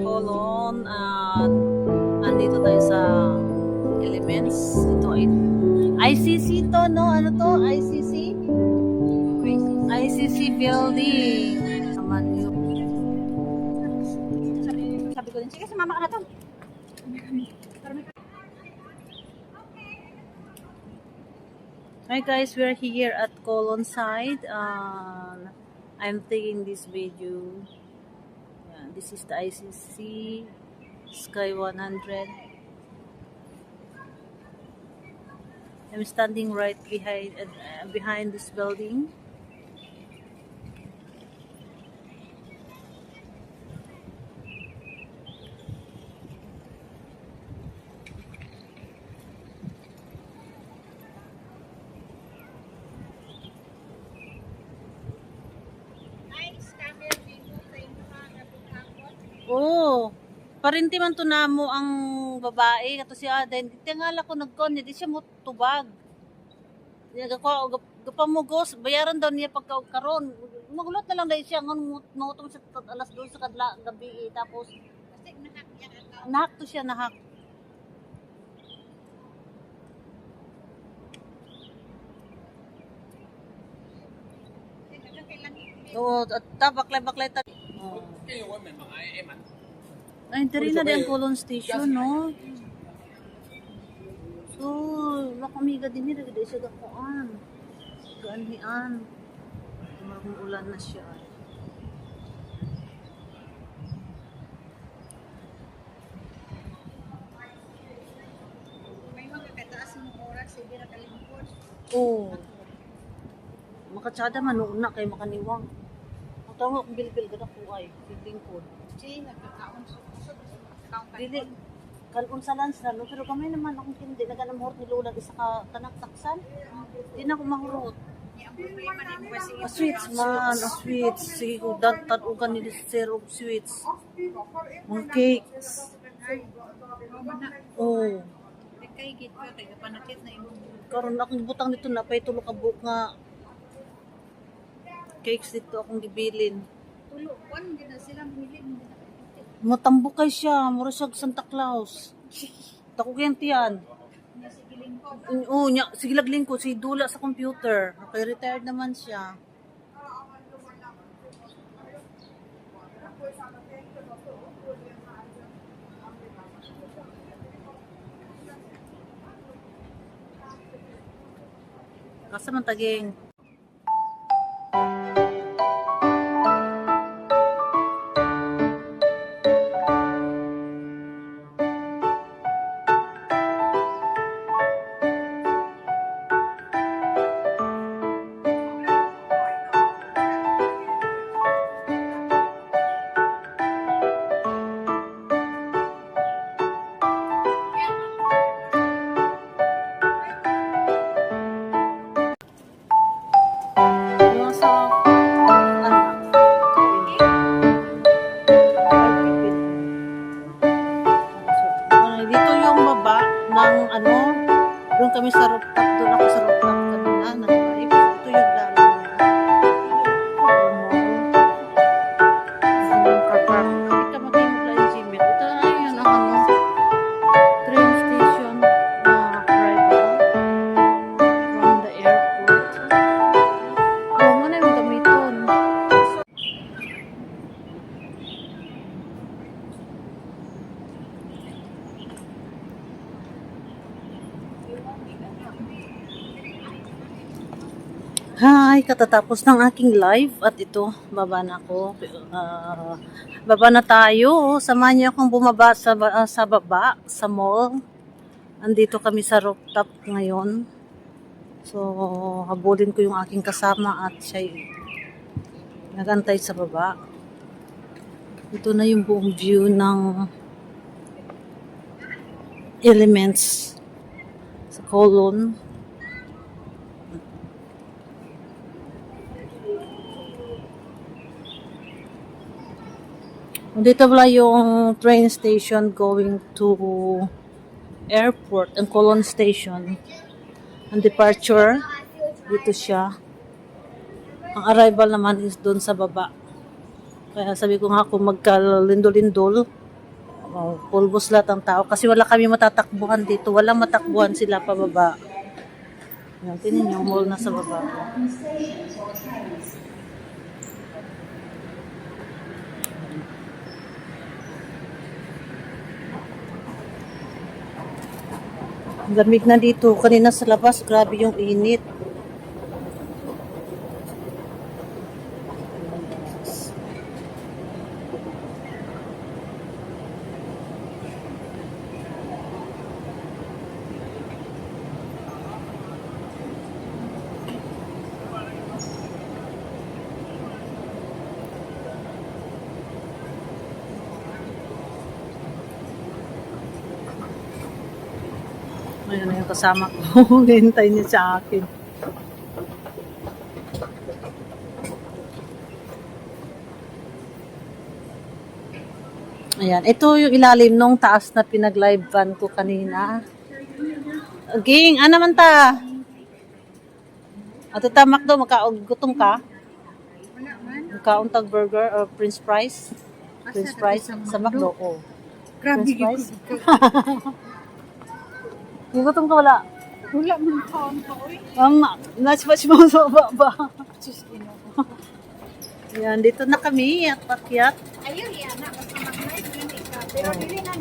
Colon at andito tayo sa Elements. Ito ay ICC to, no? Ano to? ICC? ICC building. Naman yun. Sabi ko din, sige, sumama ka na to. Hi guys, we're here at Colon side. I'm taking this video. Yeah, this is the ICC Sky 100. I'm standing right behind this building. Oh, parinti man to namo ang babae kato si Aden. Tingala ko nagkon, di siya mutubag. Diya ko gapamugos, bayaran daw niya pagka karon. Magulot na lang dahil siya ngon mutong sa alas 2 sa kadla gabi tapos nahak to siya nahak. Oo, at baklay ta. Oh. Ay, diri na din ang Colon Station, no? So, makamiga din nila, dito siya gakuan. Gaanhian. Marang ulan na siya. May mga kataas ng oras, sige na kalimpon. Oo. Makatsada man, una kay makaniwang. Ang tawag kong bilbil ka na po ay, bibling ko. Sige, nagkakaon. Dili, kalun sa lans na, no? Pero kami naman, akong hindi, naganamhort ni Lola, isa ka kanaktaksan. Hindi na ako mahurot. Ang problema ni mo kasi Sweets man, sweets. Sige ko, tatugan ni syrup sweets. Mga cakes. Oh. kay git ko, taga panakit na imo. Karon akong butang dito na, pay tulo ka buok nga cakes dito akong gibilin. Tulo, kwan, hindi na sila bumili. Matambok kay siya, mura siya Santa Claus. Tako kayang tiyan. Nasigiling ko. Oo, sige lagling ko, si Dula sa computer. Okay, retired naman siya. Kasa man taging. Dito yung baba ng ano, doon kami sa rooftop, doon ako sa rooftop kanina, nag-live. Ito yung dami nila. Yung car park. Hindi ka mag-implant Jimmy. Ito na yun ang ano, train station na arrival from the airport. Oh, muna yung gamiton. Hi, katatapos ng aking live at ito, baba na ako. Baba na tayo. Samahan niyo akong bumaba sa baba, sa mall. Andito kami sa rooftop ngayon. So, habulin ko yung aking kasama at siya nagantay sa baba. Ito na yung buong view ng Elements sa Colon. Dito pala yung train station going to airport, ang Colon station. Ang departure, dito siya. Ang arrival naman is doon sa baba. Kaya sabi ko nga kung magkalindol-lindol, pulbos lahat ang tao kasi wala kami matatakbuhan dito. Walang matakbuhan sila pababa. Yan, tingnan yung mall na sa baba. Ang lamig na dito. Kanina sa labas, grabe yung init. Ayun na yung kasama ko. Hintay niya sa akin. Ayan. Ito yung ilalim nung taas na pinag-live van ko kanina. Ging, ano man ta? Ato ta, Macdo, magkagutom ka? Wala man. Magkauntag burger or Prince Fries? Prince Fries sa Macdo, oh. Grabe French fries? gid ko. Gutom ka wala? Wala man kaon pa oy. Natch-match mo sa baba. Sus ino. Yan, dito na kami at pakyat. Ayun yan na basta mag-live yun ikaw. Pero dili na